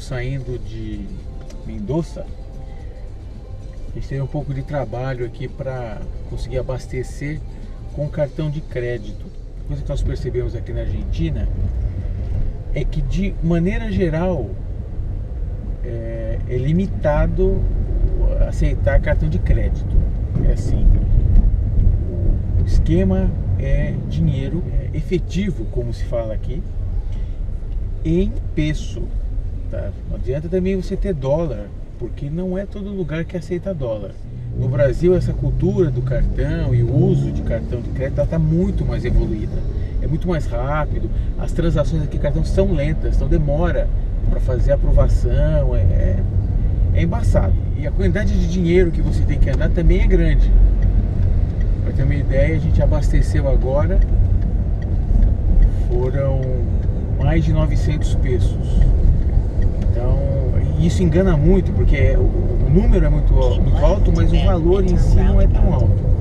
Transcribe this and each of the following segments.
saindo de Mendoza. A gente teve um pouco de trabalho aqui para conseguir abastecer com cartão de crédito. A coisa que nós percebemos aqui na Argentina é que, de maneira geral, é limitado aceitar cartão de crédito. É assim, o esquema é dinheiro efetivo, como se fala aqui, em peso, tá? Não adianta também você ter dólar, porque não é todo lugar que aceita dólar. No Brasil, essa cultura do cartão e o uso de cartão de crédito está muito mais evoluída. É muito mais rápido. As transações aqui, cartão, são lentas, então demora para fazer a aprovação. É embaçado. E a quantidade de dinheiro que você tem que andar também é grande. Para ter uma ideia, a gente abasteceu agora, foram mais de 900 pesos. Então, isso engana muito, porque o número é muito alto, mas o valor em si não é tão alto.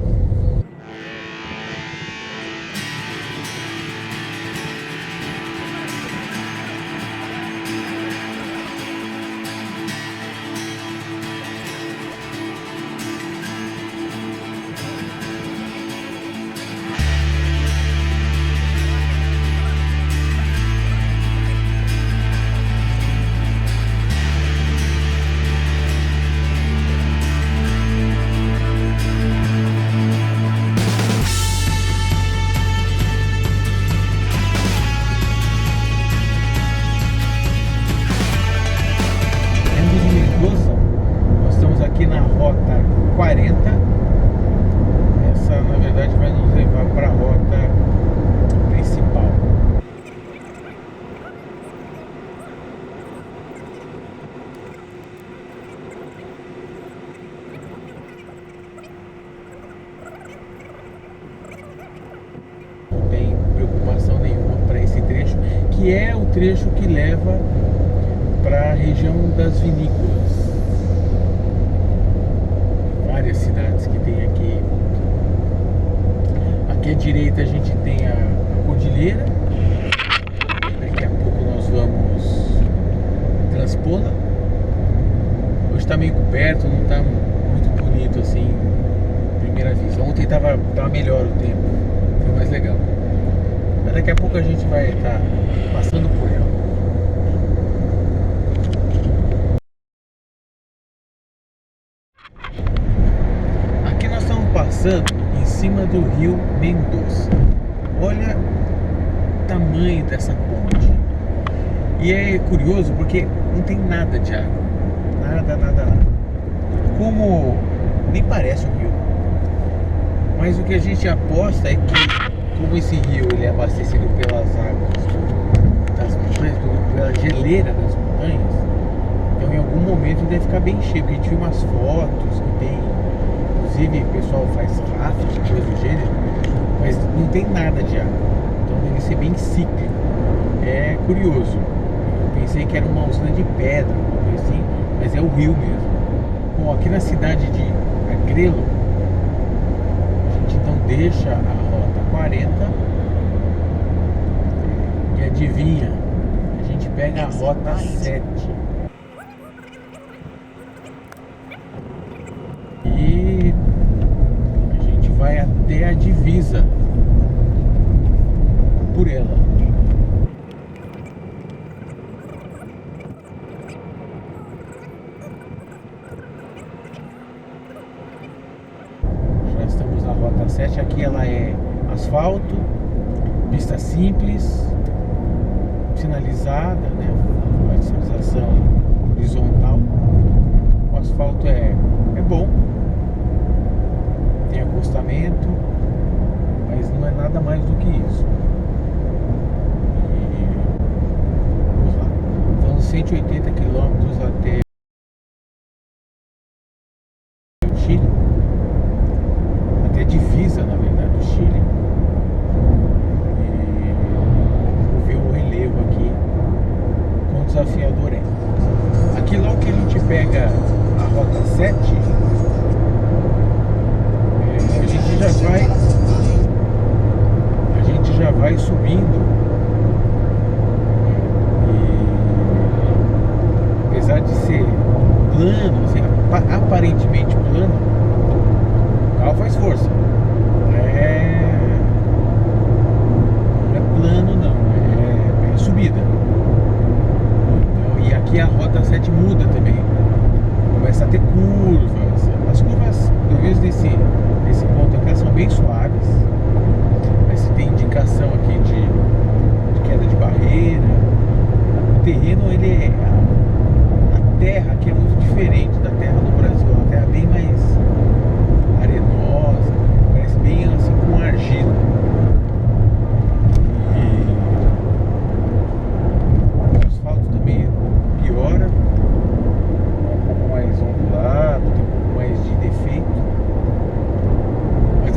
Nós estamos aqui na rota 40. Essa, na verdade, vai nos levar para a rota principal. Não tem preocupação nenhuma para esse trecho, que é o trecho que leva para a região das vinícolas. Várias cidades que tem aqui. Aqui à direita a gente tem a cordilheira. Daqui a pouco nós vamos transpô-la. Hoje está meio coberto, não está muito bonito assim, primeira vista. Ontem estava melhor o tempo, foi mais legal. Mas daqui a pouco a gente vai estar passando por ela. Aqui nós estamos passando em cima do rio Mendoza. Olha o tamanho dessa ponte. E é curioso porque não tem nada de água. Nada. Como nem parece um rio. Mas o que a gente aposta é que, como esse rio ele é abastecido pelas águas das montanhas, pela geleira das montanhas, então em algum momento deve ficar bem cheio, porque a gente viu umas fotos que tem, inclusive o pessoal faz rafting, coisa do gênero, mas não tem nada de água, então deve ser bem cíclico. É curioso, eu pensei que era uma usina de pedra, uma coisa assim, mas é o rio mesmo. Bom, aqui na cidade de Agrelo, a gente então deixa a rota 40 e adivinha, a gente pega a rota 7. E a gente vai até a divisa por ela. Já estamos na rota 7. Aqui ela é asfalto, pista simples, sinalizada, né? A sinalização horizontal. O asfalto é bom, tem acostamento, mas não é nada mais do que isso. E vamos lá, então 180 quilômetros até o Chile, até a divisa, na verdade, do Chile. E vou ver o relevo aqui, quão desafiador é. Aqui logo que a gente pega a rota 7,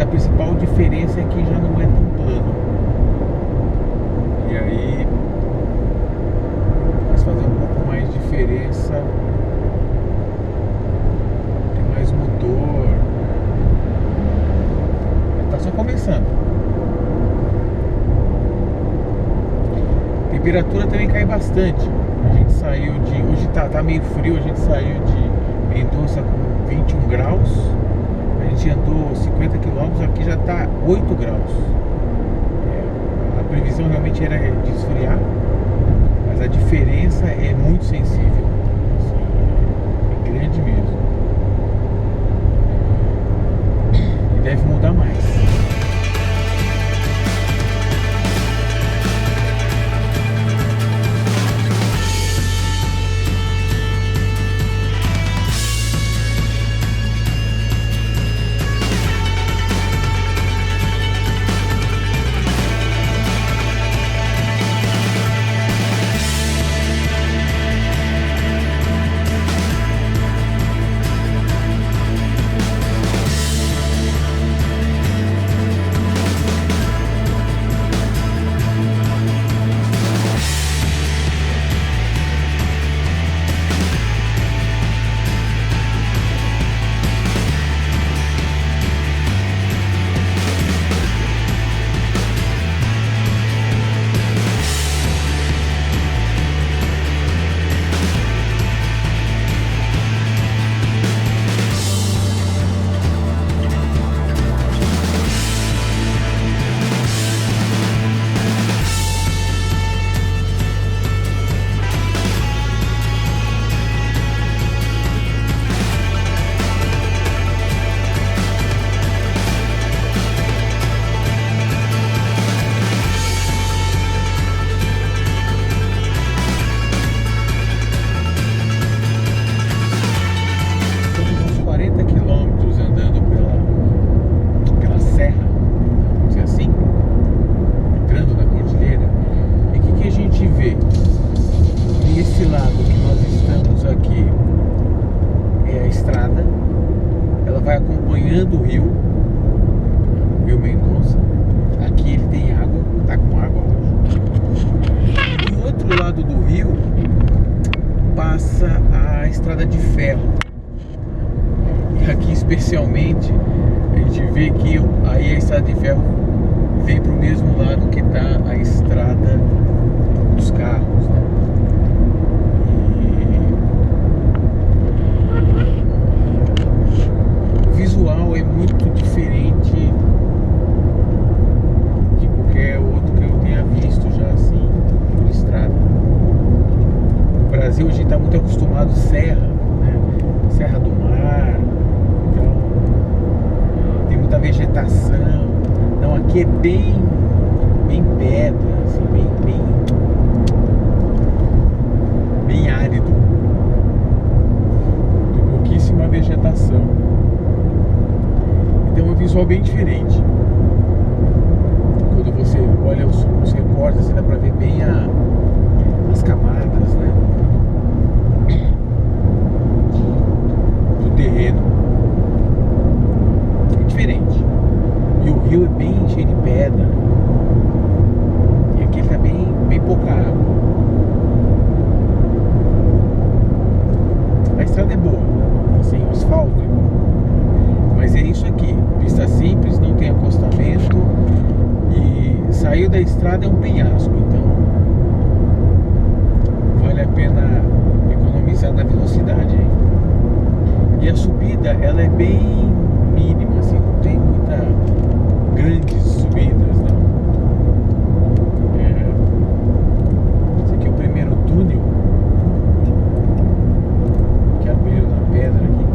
a principal diferença é que já não é tão plano. E aí faz fazer um pouco mais de diferença. Tem mais motor. Tá só começando. A temperatura também cai bastante. A gente saiu de... Hoje tá meio frio, a gente saiu de Mendonça com 21 graus. A gente andou 50 km, aqui já tá 8 graus. A previsão realmente era de esfriar, mas a diferença é muito sensível. Assim, é grande mesmo. E deve mudar mais. Do rio Mendonça. Aqui ele tem água, tá com água hoje. Do outro lado do rio passa a estrada de ferro. E aqui especialmente a gente vê que aí a estrada de ferro vem pro mesmo lado que tá a estrada dos carros, né? É muito diferente de qualquer outro que eu tenha visto já assim por estrada. No Brasil a gente está muito acostumado serra, né? Serra do Mar, então tem muita vegetação. Então aqui é bem pedra, assim, bem árido. Tem pouquíssima vegetação. Então é um visual bem diferente. Quando você olha os recortes, assim, dá pra ver bem as camadas, né, do terreno. É diferente. E o rio é bem cheio de pedra. E aqui ele tá bem pouca água. A estrada é boa, assim, o asfalto é bom. Mas é isso aqui, pista simples, não tem acostamento e saiu da estrada é um penhasco, então vale a pena economizar na velocidade. E a subida, ela é bem mínima, assim, não tem muita grandes subidas, não. Esse aqui é o primeiro túnel que abriu na pedra aqui.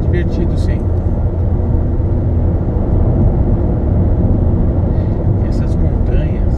Divertido, sim. Essas montanhas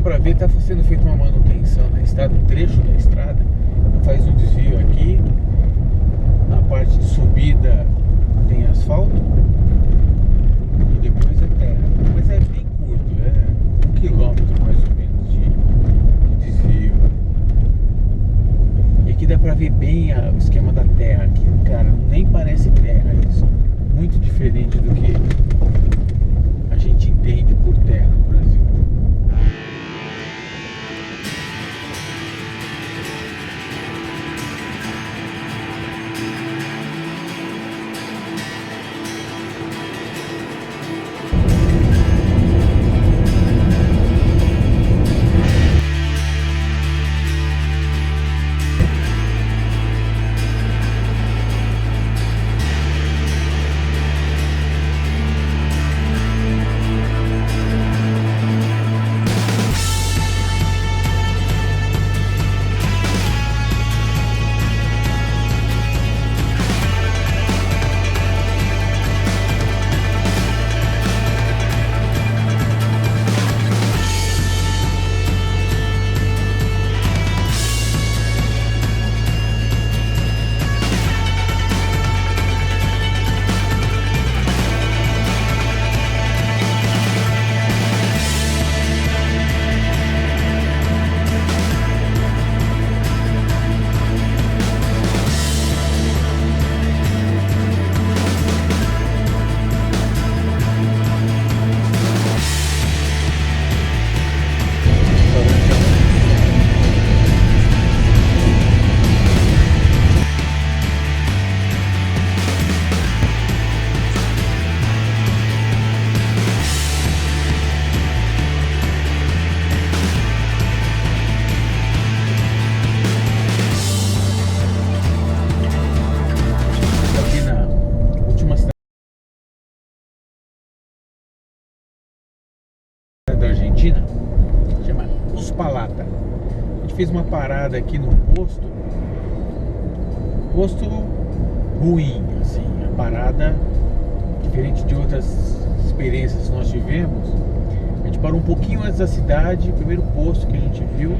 para ver, está sendo feita uma manutenção na estrada, um trecho da estrada. Faz um desvio aqui, na parte de subida tem asfalto e depois é terra. Mas é bem curto, é 1 quilômetro mais ou menos de desvio. E aqui dá para ver bem o esquema da terra aqui. Cara, nem parece terra isso. Muito diferente do que a gente entende por terra no Brasil. Da Argentina, chama Uspallata. A gente fez uma parada aqui no posto ruim, assim, a parada diferente de outras experiências que nós tivemos. A gente parou um pouquinho antes da cidade, o primeiro posto que a gente viu,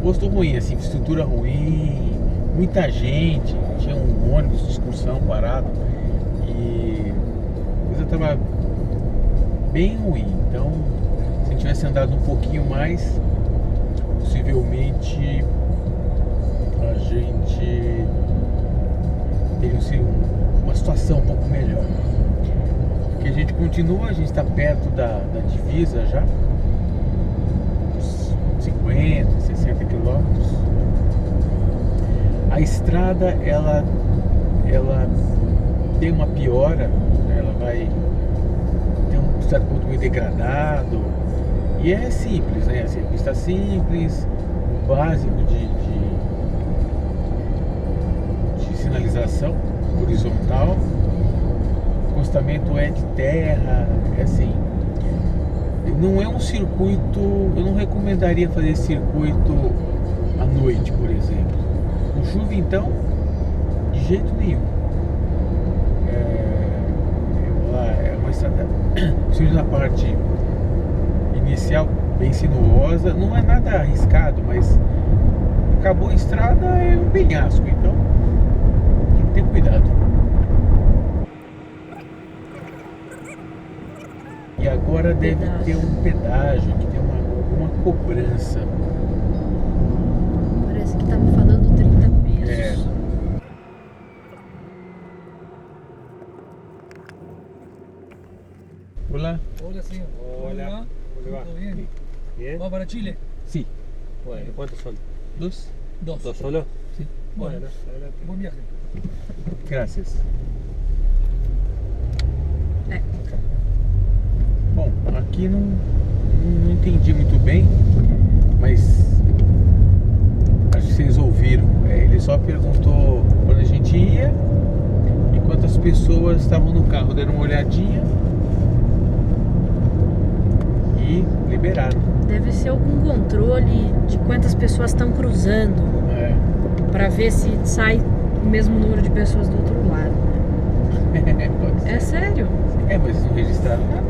posto ruim, assim, estrutura ruim, muita gente, tinha um ônibus de excursão parado e a coisa tava bem ruim. Então, se a gente tivesse andado um pouquinho mais, possivelmente a gente teria uma situação um pouco melhor. Porque a gente continua, a gente está perto da divisa já, uns 50, 60 quilômetros. A estrada, ela tem uma piora, ela vai ter um certo ponto meio degradado, e é simples, né? Assim, a pista simples, o básico de sinalização horizontal, o acostamento é de terra, é assim, não é um circuito, eu não recomendaria fazer esse circuito à noite, por exemplo. Com chuva, então, de jeito nenhum. É uma estrada, principalmente na parte inicial, bem sinuosa, não é nada arriscado, mas acabou a estrada, é um penhasco, então tem que ter cuidado. E agora deve ter um pedágio, que tem uma cobrança. Parece que tá me falando 30 pesos. É. Hola. Hola, señor. Hola. ¿Cómo le va? ¿Todo bien? ¿Bien? ¿Va para Chile? Sí. Bueno, ¿cuántos son? Dos. Dos. ¿Dos solo? Sí. Bueno, adelante. buen viaje. Graças. É. Bom, aqui não entendi muito bem, mas acho que vocês ouviram. Ele só perguntou onde a gente ia e quantas pessoas estavam no carro. Deram uma olhadinha e liberaram. Deve ser algum controle de quantas pessoas estão cruzando, É. pra ver se sai o mesmo número de pessoas do outro lado. Pode ser. É sério? Mas eles não registraram nada.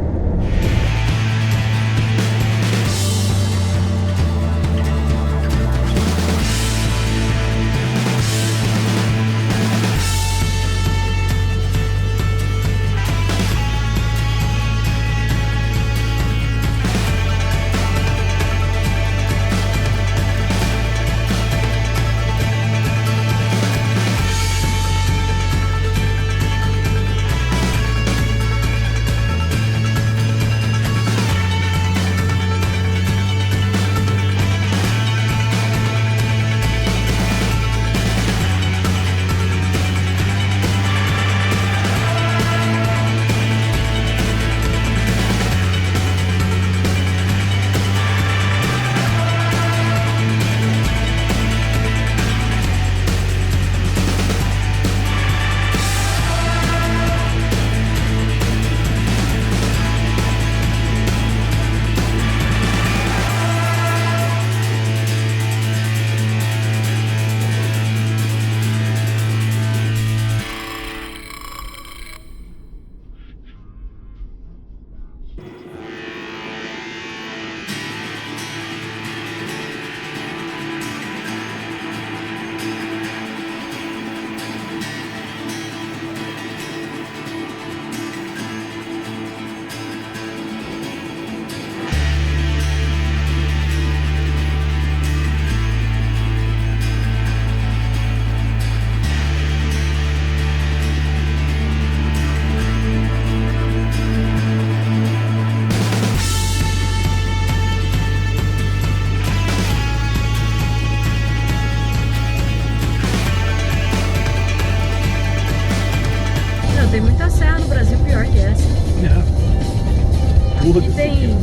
Foda-se Aqui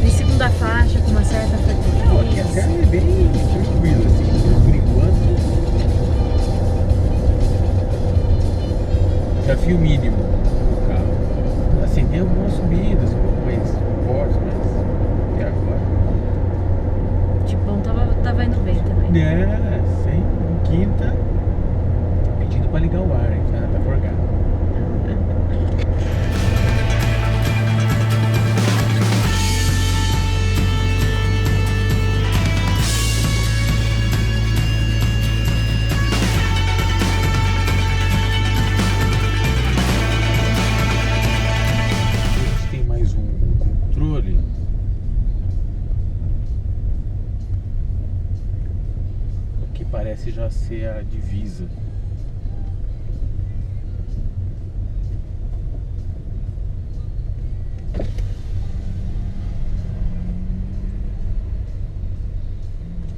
tem segunda faixa com uma certa Não, aqui a serra frequência. é bem tranquila, assim, por enquanto. Desafio mínimo do carro. Assim, tem algumas subidas, um pouco mais fortes, mas até agora. Tipo, tava indo bem também. É, sem quinta, pedindo pra ligar o ar, hein? Tá forgado. Tem mais um controle. O que parece já ser a divisa.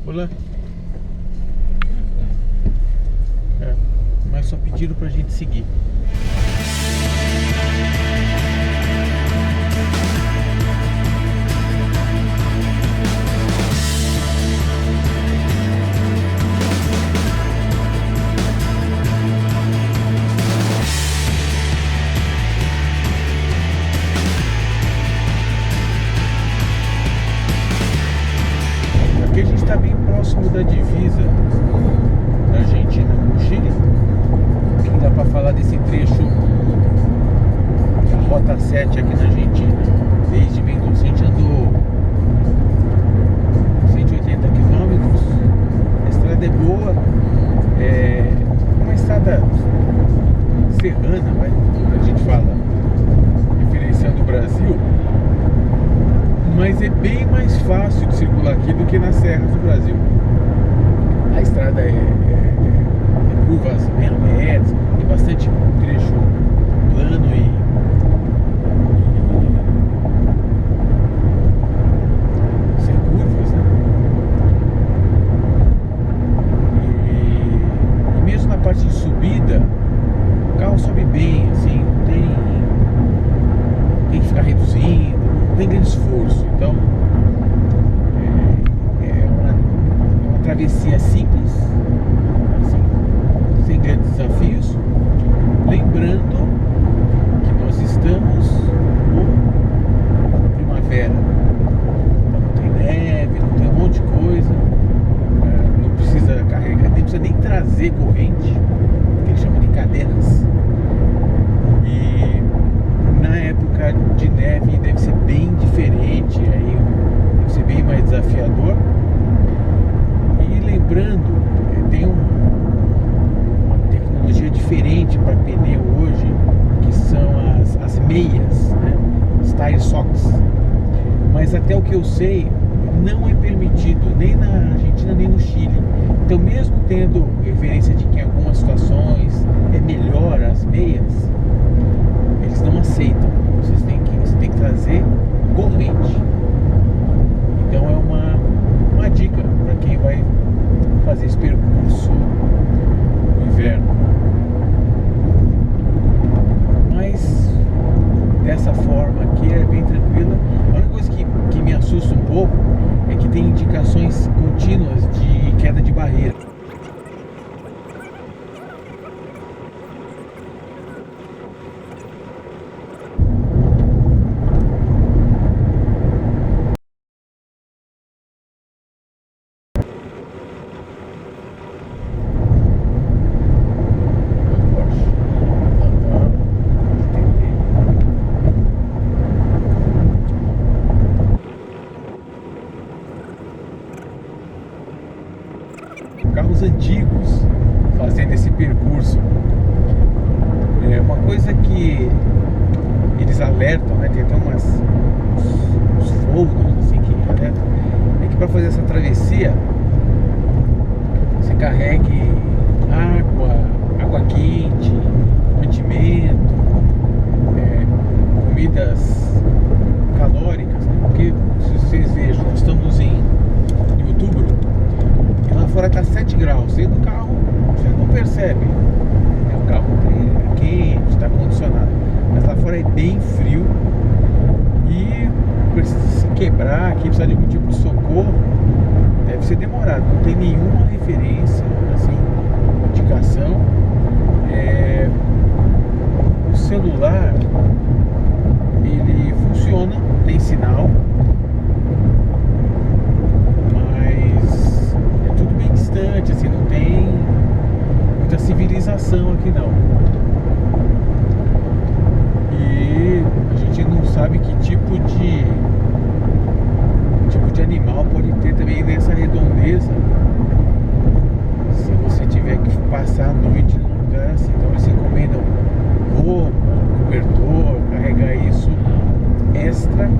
Olá. É, mas só pediram pra gente seguir. Aqui a gente está bem próximo da divisa da Argentina com o Chile. Acho que dá para falar desse trecho da Rota 7 aqui na Argentina. Desde Mendoza a gente andou 180 quilômetros. A estrada é boa, é uma estrada serrana, vai, a gente fala, referenciando o Brasil. Mas é bem mais fácil de circular aqui do que nas serras do Brasil. A estrada é curvas bem abertas, tem bastante trecho plano e sem curvas, né? E mesmo na parte de subida, o carro sobe bem, assim, não tem que ficar reduzindo, não tem grande esforço. Então é uma travessia simples, assim, sem grandes desafios. Lembrando que nós estamos no primavera, então não tem neve, não tem um monte de coisa, não precisa carregar, nem precisa nem trazer corrente, que eles chamam de cadenas. E na época de neve deve ser bem diferente, aí deve ser bem mais desafiador. E lembrando, tem uma tecnologia diferente para pneu hoje, que são as meias, né? As tire socks. Mas até o que eu sei, não é permitido nem na Argentina nem no Chile. Então, mesmo tendo referência de que em algumas situações é melhor as meias, eles não aceitam. Você tem que trazer corrente. Então é uma dica para quem vai fazer esse percurso no inverno. Mas dessa forma aqui é bem tranquila. A única coisa que me assusta um pouco é que tem indicações contínuas de queda de barreira. Carros antigos fazendo esse percurso. É uma coisa que eles alertam, né? Tem até uns folders assim que alertam, é que para fazer essa travessia você carregue água quente, mantimento, comidas calóricas, né? Porque se vocês vejam, nós estamos em outubro e lá fora está 7 graus, dentro do carro você não percebe, o carro é quente, está condicionado, mas lá fora é bem frio e para quem precisa de algum tipo de socorro, deve ser demorado. Não tem nenhuma referência, assim, indicação. O celular, ele funciona, tem sinal, mas é tudo bem distante, assim, não tem muita civilização aqui não. E a gente não sabe que tipo de animal pode ter também nessa redondeza se você tiver que passar a noite num lugar assim. Então eles recomendam roupa, cobertor, carregar isso extra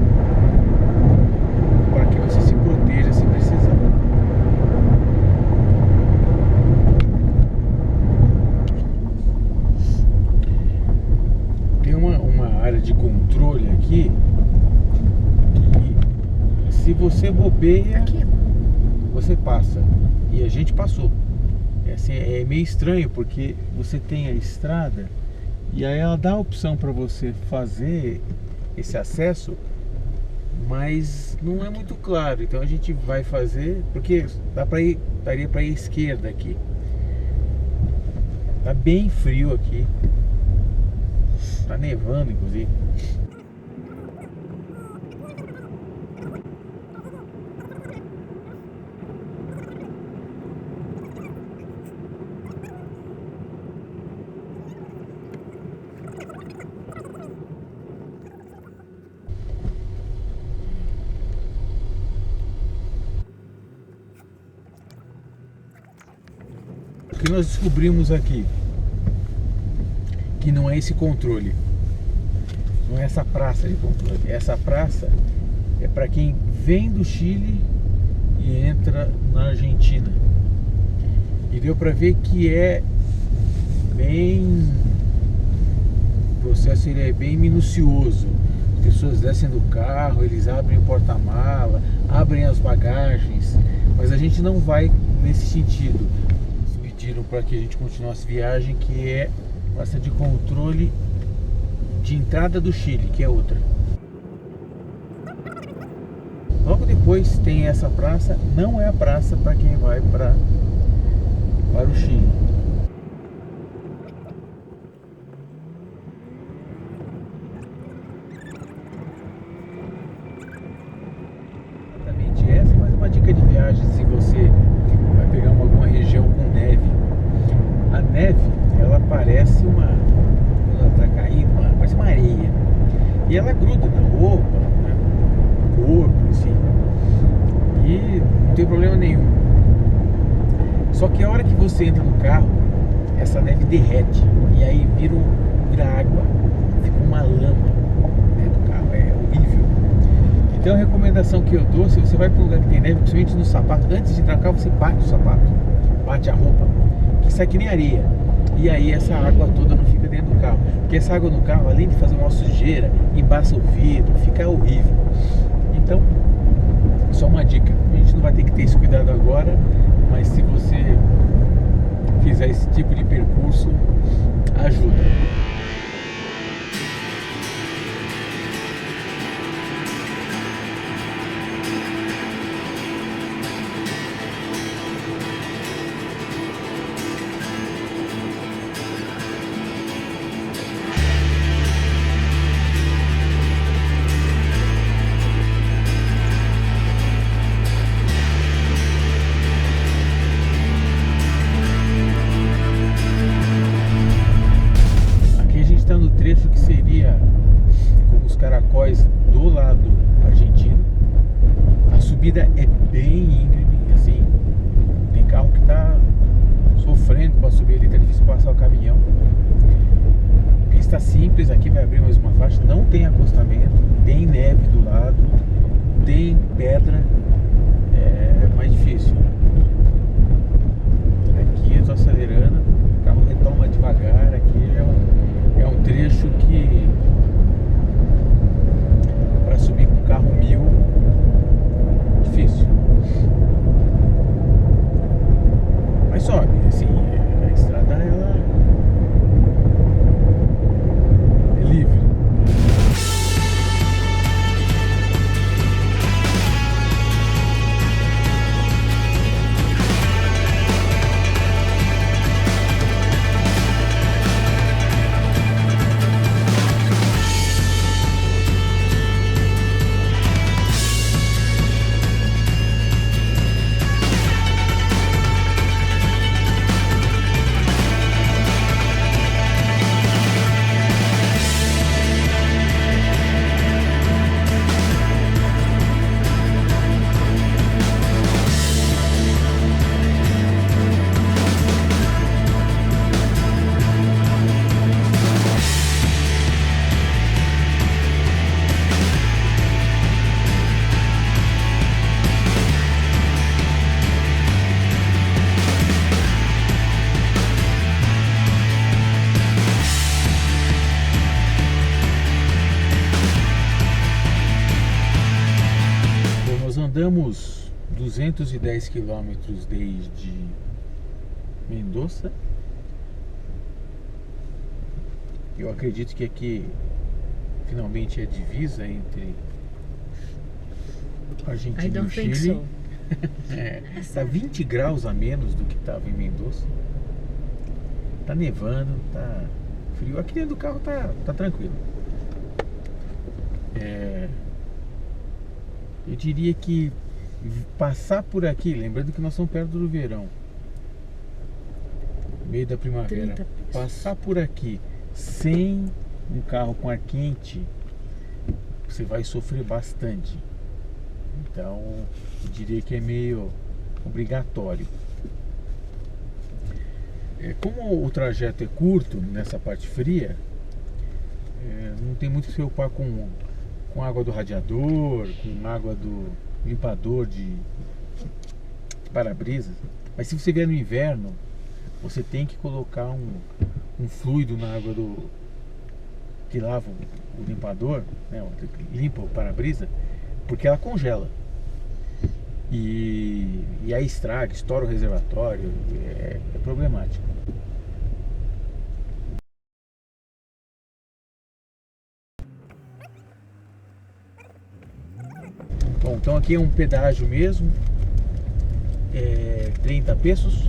para que você se proteja se precisar. Tem uma área de controle aqui que, se você bobeia, você passa. E a gente passou. Assim, é meio estranho porque você tem a estrada e aí ela dá a opção para você fazer esse acesso, mas não é muito claro. Então a gente vai fazer porque daria para ir à esquerda aqui. Tá bem frio aqui. Tá nevando, inclusive. O que nós descobrimos aqui? Que não é esse controle, não é essa praça de controle. Essa praça é para quem vem do Chile e entra na Argentina. E deu para ver que é bem, o processo ele é bem minucioso. As pessoas descem do carro, eles abrem o porta-mala, abrem as bagagens, mas a gente não vai nesse sentido. Eles pediram para que a gente continuasse viagem, que é praça de controle de entrada do Chile, que é outra. Logo depois tem essa praça, não é a praça para quem vai para o Chile. Exatamente essa, mas uma dica de viagem se você vai pegar alguma região com neve. A neve, ela parece quando ela tá caindo, parece uma areia. E ela gruda na roupa, né, no corpo, assim. E não tem problema nenhum. Só que a hora que você entra no carro, essa neve derrete. E aí vira água. Fica uma lama dentro do carro. É horrível. Então a recomendação que eu dou, se você vai para um lugar que tem neve, principalmente no sapato, antes de entrar no carro, você bate o sapato. Bate a roupa. Que sai que nem areia. E aí essa água toda não fica dentro do carro. Porque essa água no carro, além de fazer uma sujeira, embaça o vidro, fica horrível. Então, só uma dica. A gente não vai ter que ter esse cuidado agora, mas se você fizer esse tipo de percurso, ajuda. Trecho que seria como os caracóis do lado argentino. A subida é bem íngreme, assim, tem carro que tá sofrendo para subir ali, tá difícil passar o caminhão. Pista simples, aqui vai abrir mais uma faixa, não tem acostamento, tem neve do lado, tem pedra, é mais difícil. Aqui eu tô acelerando, o carro retoma devagar, aqui é um trecho que para subir com carro 1000 difícil, mas sobe, assim, a estrada ela é livre. andamos 210 quilômetros desde Mendoza. Eu acredito que aqui finalmente é a divisa entre I Argentina e o don't think Chile. so. Tá 20 graus a menos do que estava em Mendoza. Tá nevando, tá frio. Aqui dentro do carro tá tranquilo. Eu diria que passar por aqui, lembrando que nós estamos perto do verão, meio da primavera, 30 pesos. passar por aqui sem um carro com ar quente, você vai sofrer bastante. Então, eu diria que é meio obrigatório. Como o trajeto é curto nessa parte fria, não tem muito que se preocupar com água do radiador, com água do limpador de para-brisas. Mas se você vier no inverno, você tem que colocar um fluido na água que lava o limpador, né, limpa o para-brisa, porque ela congela. E aí estraga, estoura o reservatório, é problemático. Bom, então aqui é um pedágio mesmo, 30 pesos.